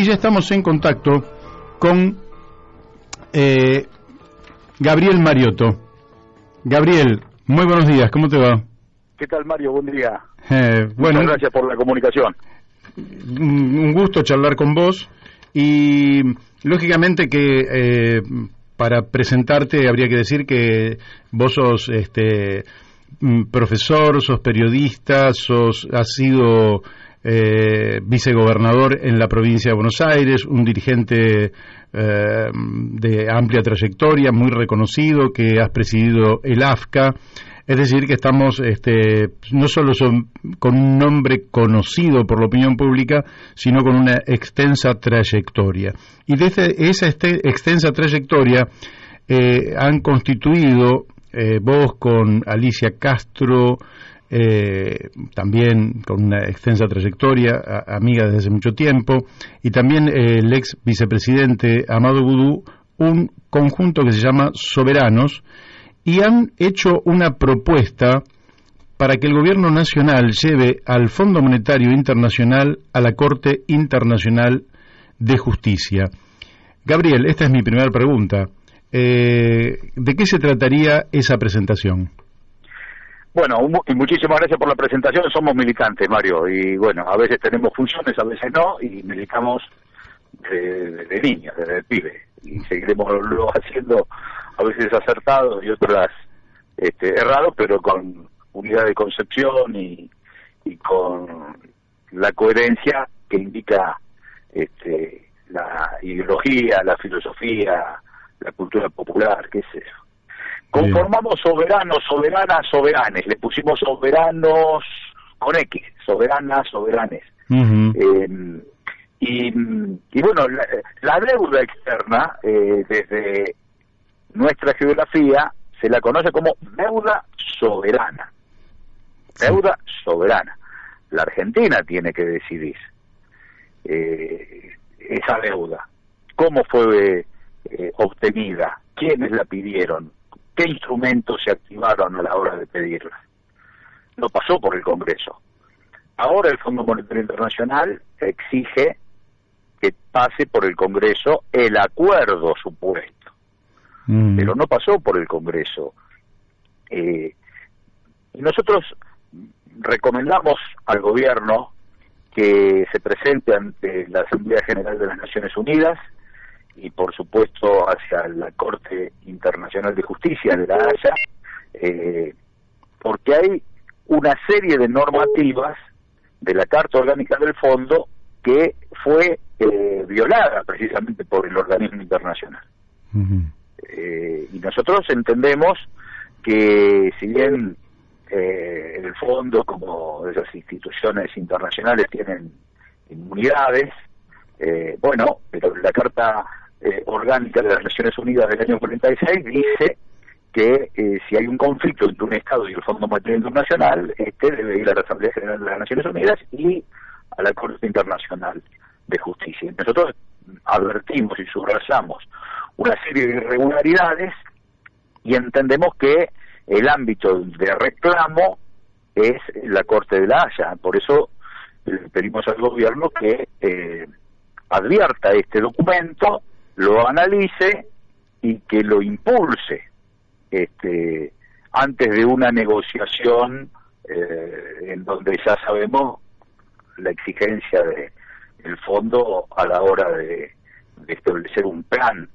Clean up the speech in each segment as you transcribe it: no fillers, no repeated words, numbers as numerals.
Y ya estamos en contacto con Gabriel Mariotto. Gabriel, muy buenos días, ¿cómo te va? ¿Qué tal, Mario? Buen día. Bueno, muchas gracias por la comunicación. Un gusto charlar con vos y lógicamente que para presentarte habría que decir que vos sos profesor, sos periodista, has sido vicegobernador en la provincia de Buenos Aires, un dirigente de amplia trayectoria, muy reconocido, que has presidido el AFCA. Es decir, que estamos no solo con un nombre conocido por la opinión pública, sino con una extensa trayectoria. Y desde esa extensa trayectoria han constituido vos con Alicia Castro, también con una extensa trayectoria, amiga desde hace mucho tiempo, y también el ex vicepresidente Amado Boudou, un conjunto que se llama Soberanos, y han hecho una propuesta para que el gobierno nacional lleve al Fondo Monetario Internacional a la Corte Internacional de Justicia. Gabriel, esta es mi primera pregunta. ¿De qué se trataría esa presentación? Bueno, muchísimas gracias por la presentación. Somos militantes, Mario, y bueno, a veces tenemos funciones, a veces no, y militamos desde niños, desde el pibe, y seguiremos luego haciendo, a veces acertados y otras errados, pero con unidad de concepción y con la coherencia que indica la ideología, la filosofía, la cultura popular, qué es eso. Conformamos soberanos, soberanas, soberanes. Le pusimos soberanos con X, soberanas, soberanes. Uh-huh. Y bueno, la deuda externa, desde nuestra geografía, se la conoce como deuda soberana. Deuda soberana. La Argentina tiene que decidir esa deuda. ¿Cómo fue obtenida? ¿Quiénes la pidieron? ¿Qué instrumentos se activaron a la hora de pedirla? No pasó por el Congreso. Ahora el Fondo Monetario Internacional exige que pase por el Congreso el acuerdo supuesto, pero no pasó por el Congreso. Y nosotros recomendamos al gobierno que se presente ante la Asamblea General de las Naciones Unidas y por supuesto hacia la Corte Internacional de Justicia de la Haya, porque hay una serie de normativas de la Carta Orgánica del Fondo que fue violada precisamente por el organismo internacional. Uh-huh. Y nosotros entendemos que si bien el Fondo, como esas instituciones internacionales, tienen inmunidades, bueno, pero la Carta Orgánica de las Naciones Unidas del año 46 dice que si hay un conflicto entre un Estado y el Fondo Monetario Internacional, debe ir a la Asamblea General de las Naciones Unidas y a la Corte Internacional de Justicia. Nosotros advertimos y subrayamos una serie de irregularidades y entendemos que el ámbito de reclamo es la Corte de la Haya. Por eso le pedimos al gobierno que advierta este documento, lo analice y que lo impulse antes de una negociación en donde ya sabemos la exigencia del fondo a la hora de establecer un plan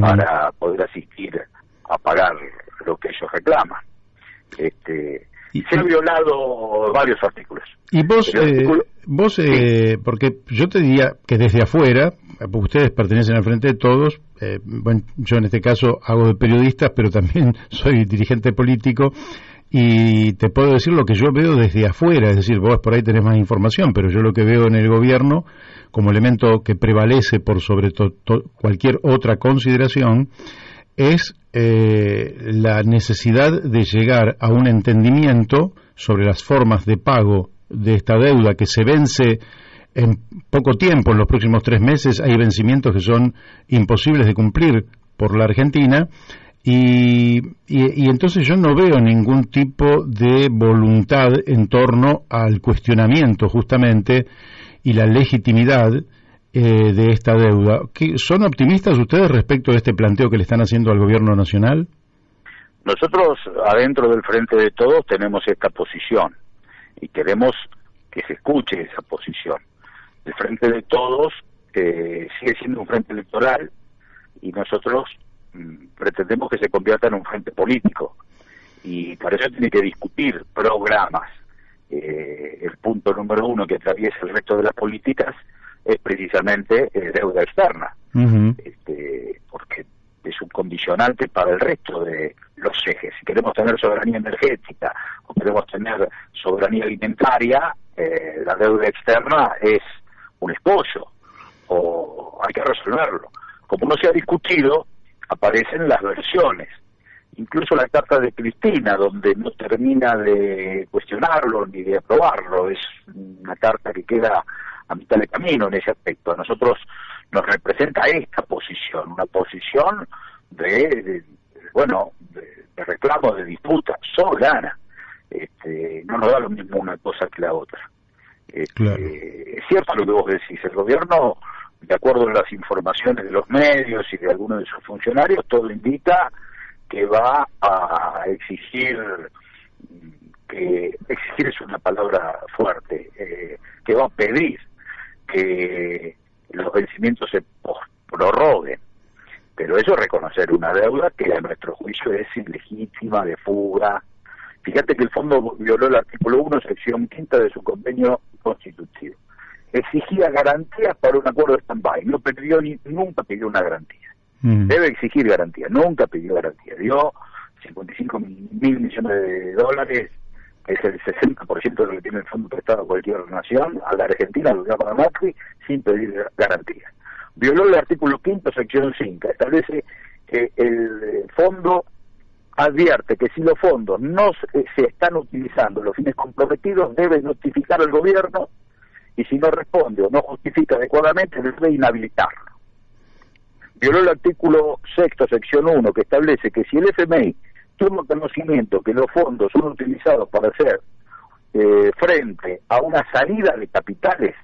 para poder asistir a pagar lo que ellos reclaman. Se han violado varios artículos. Y vos porque yo te diría que desde afuera, ustedes pertenecen al Frente de Todos, bueno, yo en este caso hago de periodista, pero también soy dirigente político, y te puedo decir lo que yo veo desde afuera, es decir, vos por ahí tenés más información, pero yo lo que veo en el gobierno, como elemento que prevalece por sobre cualquier otra consideración, es la necesidad de llegar a un entendimiento sobre las formas de pago de esta deuda que se vence en poco tiempo. En los próximos 3 meses hay vencimientos que son imposibles de cumplir por la Argentina, y entonces yo no veo ningún tipo de voluntad en torno al cuestionamiento justamente y la legitimidad de esta deuda. ¿Son optimistas ustedes respecto de este planteo que le están haciendo al gobierno nacional? Nosotros, adentro del Frente de Todos, tenemos esta posición y queremos que se escuche esa posición. El Frente de Todos sigue siendo un frente electoral y nosotros pretendemos que se convierta en un frente político, y para eso tiene que discutir programas. El punto número 1 que atraviesa el resto de las políticas es precisamente deuda externa, porque es un condicionante para el resto de los ejes. Si queremos tener soberanía energética o queremos tener soberanía alimentaria, la deuda externa es un escollo, o hay que resolverlo. Como no se ha discutido, aparecen las versiones. Incluso la carta de Cristina, donde no termina de cuestionarlo ni de aprobarlo, es una carta que queda a mitad de camino en ese aspecto. A nosotros nos representa esta posición, una posición de reclamo, de disputa soberana. No nos da lo mismo una cosa que la otra. Claro. Es cierto lo que vos decís, el gobierno, de acuerdo a las informaciones de los medios y de algunos de sus funcionarios, todo indica que va a exigir es una palabra fuerte, que va a pedir que los vencimientos se prorroguen, pero eso es reconocer una deuda que a nuestro juicio es ilegítima, de fuga. Fíjate que el fondo violó el artículo 1, sección 5 de su convenio constitutivo. Exigía garantías para un acuerdo de stand-by, nunca pidió una garantía. Debe exigir garantía, nunca pidió garantía. Dio 55 mil millones de dólares, que es el 60% de lo que tiene el fondo prestado a cualquier nación, a la Argentina, lo que para Macri, sin pedir garantía. Violó el artículo 5, sección 5, establece que el fondo advierte que si los fondos no se están utilizando los fines comprometidos, debe notificar al gobierno, y si no responde o no justifica adecuadamente, debe inhabilitarlo. Violó el artículo 6, sección 1, que establece que si el FMI toma conocimiento que los fondos son utilizados para hacer frente a una salida de capitales,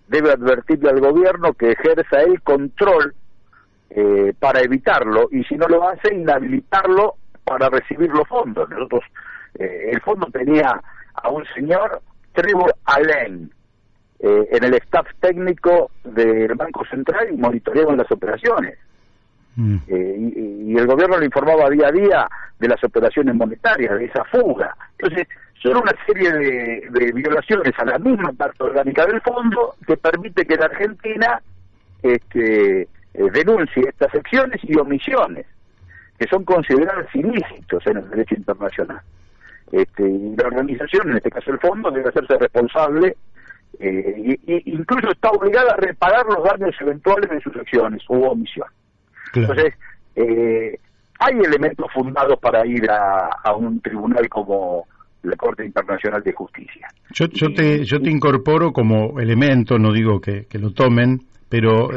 debe advertirle al gobierno que ejerza el control para evitarlo, y si no lo hace, inhabilitarlo para recibir los fondos. Nosotros, el fondo tenía a un señor, Trevor Allen, en el staff técnico del Banco Central, y monitoreaban las operaciones. Y el gobierno le informaba día a día de las operaciones monetarias, de esa fuga. Entonces, son una serie de violaciones a la misma parte orgánica del fondo que permite que la Argentina denuncie estas acciones y omisiones, que son consideradas ilícitos en el derecho internacional. Y la organización, en este caso el fondo, debe hacerse responsable, incluso está obligada a reparar los daños eventuales de sus acciones u omisión. Claro. Entonces, hay elementos fundados para ir a un tribunal como la Corte Internacional de Justicia. Yo te incorporo como elemento, no digo que lo tomen, pero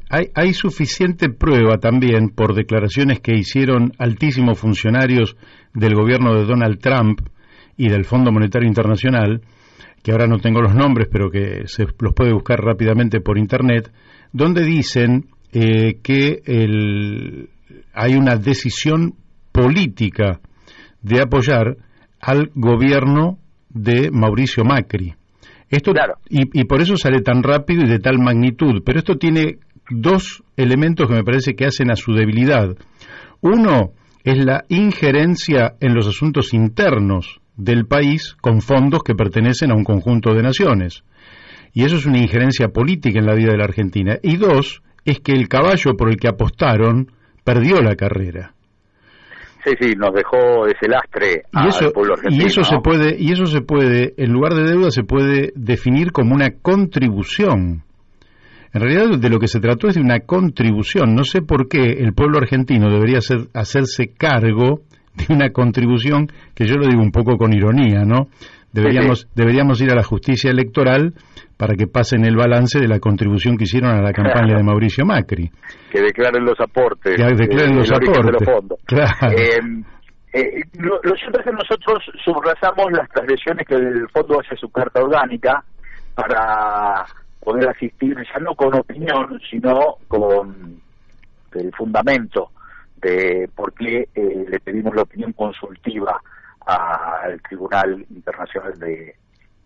hay suficiente prueba también por declaraciones que hicieron altísimos funcionarios del gobierno de Donald Trump y del Fondo Monetario Internacional, que ahora no tengo los nombres, pero que se los puede buscar rápidamente por internet, donde dicen que hay una decisión política de apoyar al gobierno de Mauricio Macri. Esto, claro. Y por eso sale tan rápido y de tal magnitud, pero esto tiene dos elementos que me parece que hacen a su debilidad. Uno es la injerencia en los asuntos internos del país con fondos que pertenecen a un conjunto de naciones. Y eso es una injerencia política en la vida de la Argentina. Y dos, es que el caballo por el que apostaron perdió la carrera. Sí, nos dejó ese lastre al pueblo argentino. Y eso se puede, en lugar de deuda, se puede definir como una contribución. En realidad, de lo que se trató es de una contribución. No sé por qué el pueblo argentino debería hacerse cargo de una contribución, que yo lo digo un poco con ironía, ¿no? Deberíamos ir a la justicia electoral para que pasen el balance de la contribución que hicieron a la campaña de Mauricio Macri. Que declaren los aportes. Que declaren los aportes. De los fondos. Claro. Lo cierto es que nosotros subrayamos las transgresiones que el fondo hace a su carta orgánica para poder asistir ya no con opinión, sino con el fundamento de por qué le pedimos la opinión consultiva al Tribunal Internacional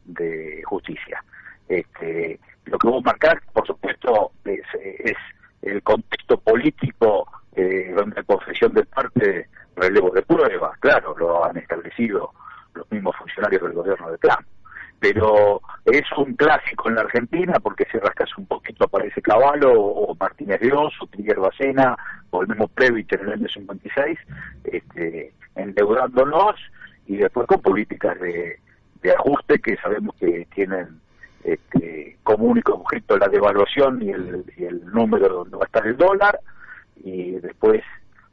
de Justicia. Lo que vos marcás, por supuesto, es el contexto político donde la confesión de parte, relevo de prueba, claro, lo han establecido los mismos funcionarios del gobierno de Trump. Pero es un clásico en la Argentina, porque si rascas un poquito aparece Cavallo, o Martínez de Oz, o Triguer Bacena, o el mismo Previch en el año 56, endeudándonos, y después con políticas de ajuste que sabemos que tienen como único objeto la devaluación y el número donde va a estar el dólar, y después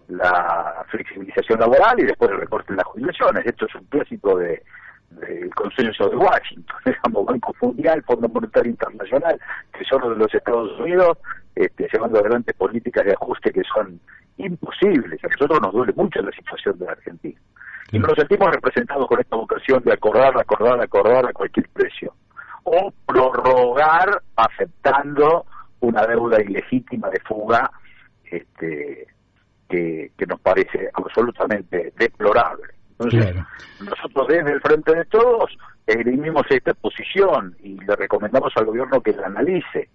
la flexibilización laboral, y después el recorte en las jubilaciones. Esto es un clásico del consenso de Washington, digamos, Banco Mundial, Fondo Monetario Internacional, Tesoro de los Estados Unidos, llevando adelante políticas de ajuste que son imposibles. A nosotros nos duele mucho la situación de la Argentina. Y nos sentimos representados con esta vocación de acordar a cualquier precio. O prorrogar aceptando una deuda ilegítima de fuga que nos parece absolutamente deplorable. Entonces, nosotros desde el Frente de Todos esgrimimos esta posición y le recomendamos al gobierno que la analice.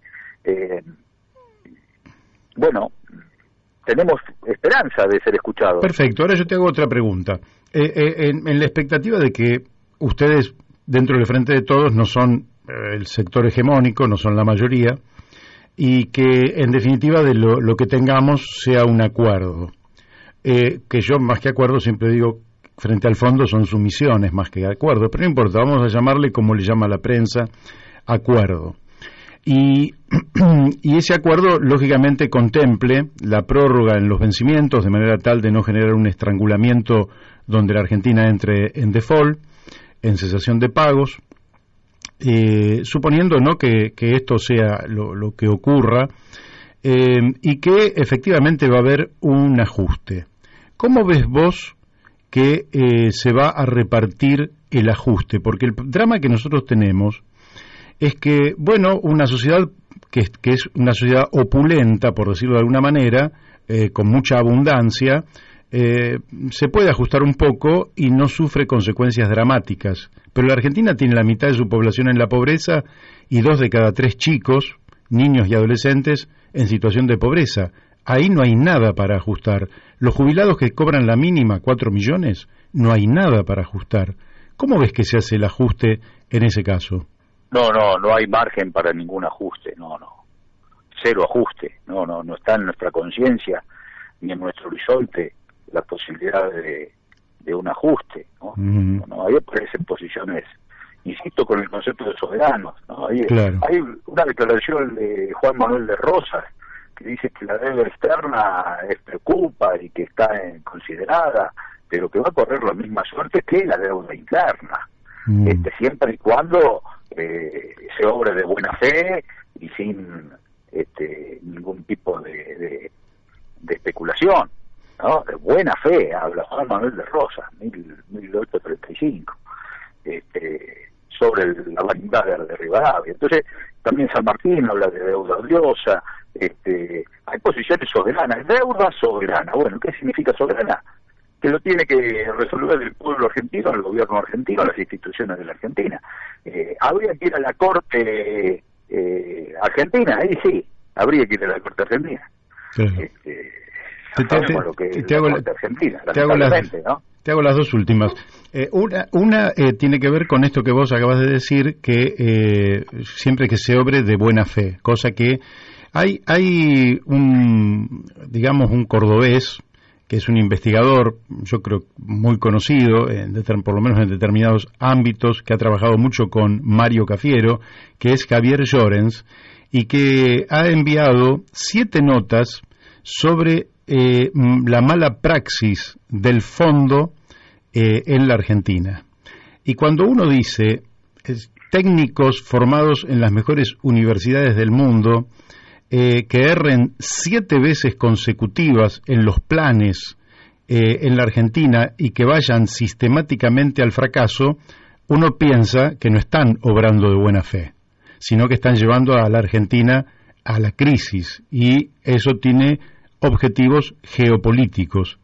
Bueno, tenemos esperanza de ser escuchados. Perfecto, ahora yo te hago otra pregunta. En la expectativa de que ustedes dentro del Frente de Todos no son el sector hegemónico, no son la mayoría, y que en definitiva de lo que tengamos sea un acuerdo, que yo más que acuerdo siempre digo frente al fondo son sumisiones más que acuerdo, pero no importa, vamos a llamarle como le llama la prensa, acuerdo. Y ese acuerdo lógicamente contemple la prórroga en los vencimientos de manera tal de no generar un estrangulamiento donde la Argentina entre en default, en cesación de pagos, suponiendo no que esto sea lo que ocurra, y que efectivamente va a haber un ajuste. ¿Cómo ves vos que se va a repartir el ajuste? Porque el drama que nosotros tenemos es que, bueno, una sociedad que es una sociedad opulenta, por decirlo de alguna manera, con mucha abundancia, se puede ajustar un poco y no sufre consecuencias dramáticas. Pero la Argentina tiene la mitad de su población en la pobreza y 2 de cada 3 chicos, niños y adolescentes, en situación de pobreza. Ahí no hay nada para ajustar. Los jubilados que cobran la mínima, 4 millones, no hay nada para ajustar. ¿Cómo ves que se hace el ajuste en ese caso? No hay margen para ningún ajuste, no. Cero ajuste, no está en nuestra conciencia ni en nuestro horizonte la posibilidad de un ajuste, ¿no? Ahí aparecen posiciones, insisto, con el concepto de soberanos, ¿no? Hay una declaración de Juan Manuel de Rosas que dice que la deuda externa preocupa y que está considerada, pero que va a correr la misma suerte que la deuda interna, siempre y cuando se obre de buena fe y sin ningún tipo de especulación, ¿no? De buena fe, habla Juan Manuel de Rosas, 1835, sobre la vanidad de Rivadavia. Entonces, también San Martín habla de deuda odiosa, hay posiciones soberanas, deuda soberana. Bueno, ¿qué significa soberana? Que lo tiene que resolver el pueblo argentino, el gobierno argentino, las instituciones de la Argentina. Habría que ir a la Corte Argentina, ahí sí, habría que ir a la Corte Argentina. Te hago las dos últimas. Una tiene que ver con esto que vos acabas de decir, que siempre que se obre de buena fe, cosa que hay un cordobés que es un investigador, yo creo muy conocido, por lo menos en determinados ámbitos, que ha trabajado mucho con Mario Cafiero, que es Javier Llorens, y que ha enviado 7 notas sobre la mala praxis del fondo en la Argentina. Y cuando uno dice técnicos formados en las mejores universidades del mundo, que erren 7 veces consecutivas en los planes en la Argentina y que vayan sistemáticamente al fracaso, uno piensa que no están obrando de buena fe. sino que están llevando a la Argentina a la crisis, y eso tiene objetivos geopolíticos.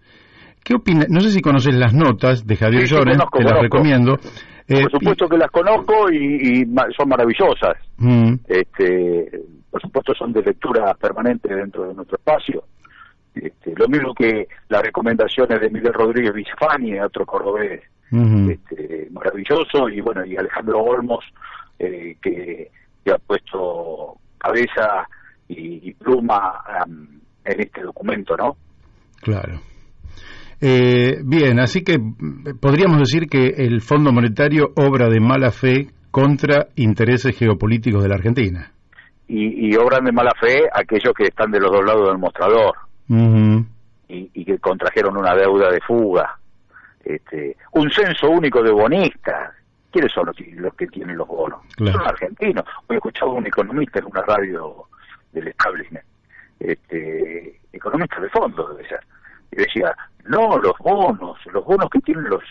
¿Qué opina? No sé si conoces las notas de Javier Llorens, te las recomiendo. Por supuesto que las conozco y son maravillosas. Por supuesto son de lectura permanente dentro de nuestro espacio. Lo mismo que las recomendaciones de Miguel Rodríguez Vizfani, otro cordobés maravilloso, y bueno, y Alejandro Olmos, que ha puesto cabeza y pluma en este documento, ¿no? Claro. Bien, así que podríamos decir que el Fondo Monetario obra de mala fe contra intereses geopolíticos de la Argentina. Y obran de mala fe aquellos que están de los dos lados del mostrador, y que contrajeron una deuda de fuga, un censo único de bonistas. ¿Quiénes son los que tienen los bonos? Claro. Son argentinos. Hoy escuchaba un economista en una radio del establishment, economista de fondo debe ser, y decía, no, los bonos que tienen los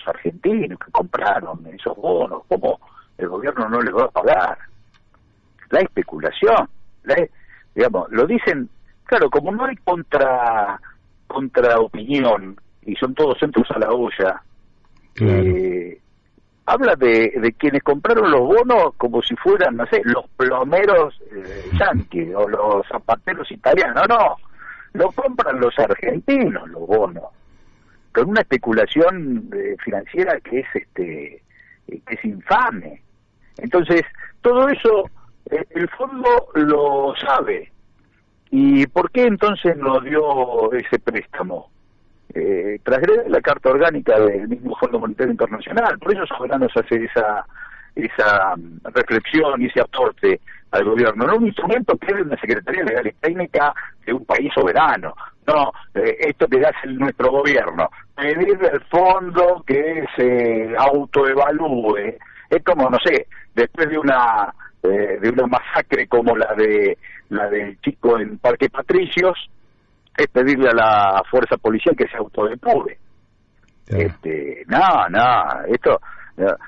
argentinos que compraron esos bonos, ¿cómo el gobierno no les va a pagar? La especulación, digamos, lo dicen, claro, como no hay contra opinión y son todos centros a la olla, claro. Habla de quienes compraron los bonos como si fueran, no sé, los plomeros yanquis o los zapateros italianos. No, lo compran los argentinos los bonos, con una especulación financiera que es infame. Entonces, todo eso el fondo lo sabe. ¿Y por qué entonces nos dio ese préstamo? Transgrede la Carta Orgánica del mismo Fondo Monetario Internacional. Por eso Soberanos hace esa reflexión y ese aporte al gobierno, no un instrumento que es una Secretaría Legal y Técnica de un país soberano. No, esto que hace nuestro gobierno, pedirle al fondo que se autoevalúe. Es como, no sé, después de una masacre como la del chico en Parque Patricios, es pedirle a la fuerza policial que se autodepure. Esto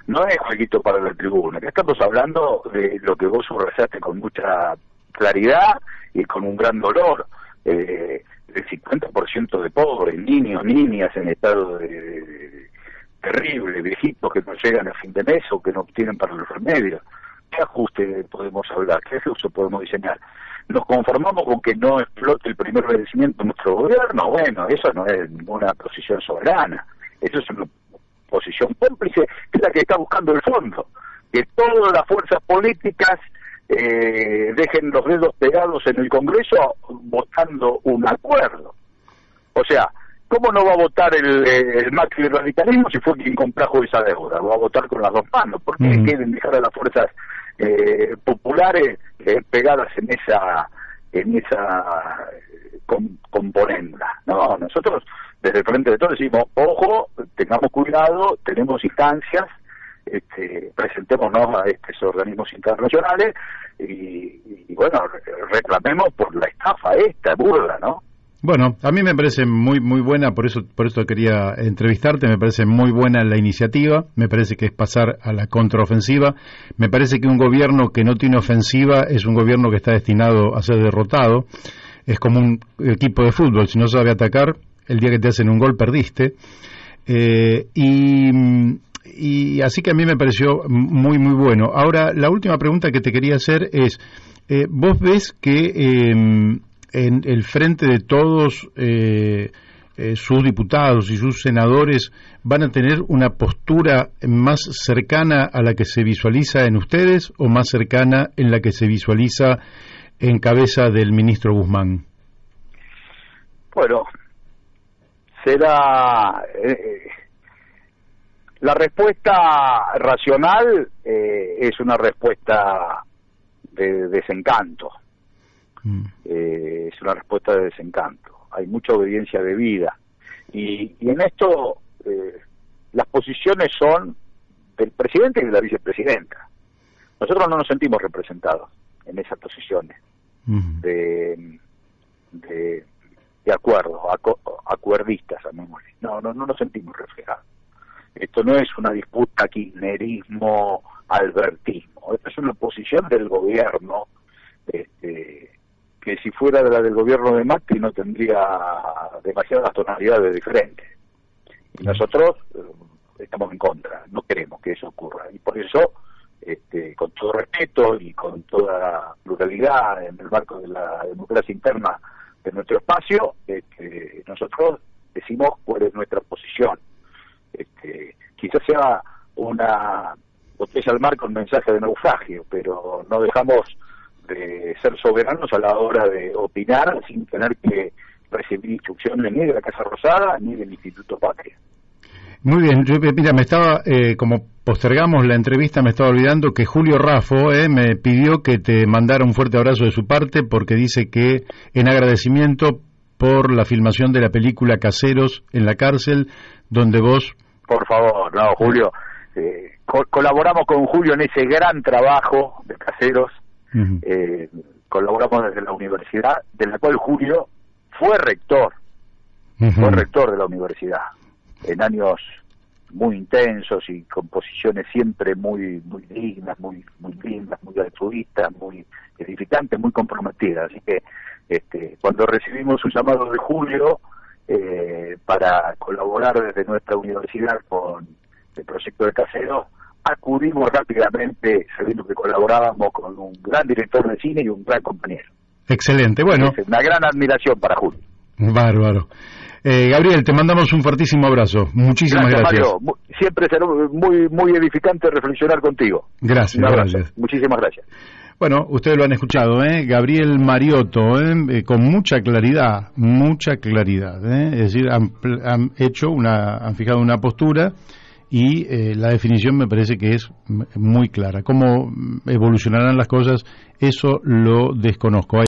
no es jueguito para la tribuna. Acá estamos hablando de lo que vos subrayaste con mucha claridad y con un gran dolor, el 50% de pobres, niños, niñas en estado terrible, viejitos que no llegan a fin de mes o que no obtienen para los remedios. ¿Qué ajuste podemos hablar? ¿Qué uso podemos diseñar? ¿Nos conformamos con que no explote el primer vencimiento de nuestro gobierno? Bueno, eso no es ninguna posición soberana. Eso es una posición cómplice, que es la que está buscando el fondo. Que todas las fuerzas políticas dejen los dedos pegados en el Congreso votando un acuerdo. O sea, ¿cómo no va a votar el Macri radicalismo si fue quien contrajo esa deuda? Va a votar con las dos manos. ¿Por qué quieren dejar a las fuerzas populares pegadas en esa componenda? No, nosotros desde el Frente de Todos decimos, ojo, tengamos cuidado, tenemos instancias, presentémonos a estos organismos internacionales y bueno, reclamemos por la estafa esta burda, ¿no? Bueno, a mí me parece muy buena, por eso quería entrevistarte. Me parece muy buena la iniciativa, me parece que es pasar a la contraofensiva. Me parece que un gobierno que no tiene ofensiva es un gobierno que está destinado a ser derrotado. Es como un equipo de fútbol, si no sabe atacar, el día que te hacen un gol perdiste. Y así que a mí me pareció muy bueno. Ahora, la última pregunta que te quería hacer es, ¿vos ves que en el Frente de Todos sus diputados y sus senadores van a tener una postura más cercana a la que se visualiza en ustedes o más cercana en la que se visualiza en cabeza del ministro Guzmán? Bueno, será la respuesta racional, es una respuesta de desencanto. Es una respuesta de desencanto. Hay mucha obediencia debida y en esto las posiciones son del presidente y de la vicepresidenta. Nosotros no nos sentimos representados en esas posiciones de acuerdo, acuerdistas, no nos sentimos reflejados. Esto no es una disputa kirchnerismo-albertismo, esta es una posición del gobierno, que si fuera de la del gobierno de Macri no tendría demasiadas tonalidades diferentes. Y nosotros estamos en contra, no queremos que eso ocurra. Y por eso, con todo respeto y con toda pluralidad en el marco de la democracia interna de nuestro espacio, nosotros decimos cuál es nuestra posición. Quizás sea una botella al mar con mensaje de naufragio, pero no dejamos de ser soberanos a la hora de opinar sin tener que recibir instrucciones ni de la Casa Rosada ni del Instituto Patria. Muy bien, mira, me estaba, como postergamos la entrevista, me estaba olvidando que Julio Raffo me pidió que te mandara un fuerte abrazo de su parte, porque dice que en agradecimiento por la filmación de la película Caseros en la cárcel, donde vos... Por favor, no, Julio, colaboramos con Julio en ese gran trabajo de Caseros. Uh-huh. Colaboramos desde la universidad, de la cual Julio fue rector, uh-huh. Fue rector de la universidad en años muy intensos y con posiciones siempre muy dignas, muy lindas, muy altruistas, muy edificantes, muy comprometidas. Así que cuando recibimos un llamado de Julio para colaborar desde nuestra universidad con el proyecto de Caseros, acudimos rápidamente, sabiendo que colaborábamos con un gran director de cine y un gran compañero. Excelente, bueno. Es una gran admiración para Julio. Bárbaro. Gabriel, te mandamos un fortísimo abrazo. Muchísimas gracias. Mario. Siempre será muy edificante reflexionar contigo. Gracias, gracias. Muchísimas gracias. Bueno, ustedes lo han escuchado, Gabriel Mariotto, con mucha claridad, es decir, han fijado una postura y la definición me parece que es muy clara. Cómo evolucionarán las cosas, eso lo desconozco.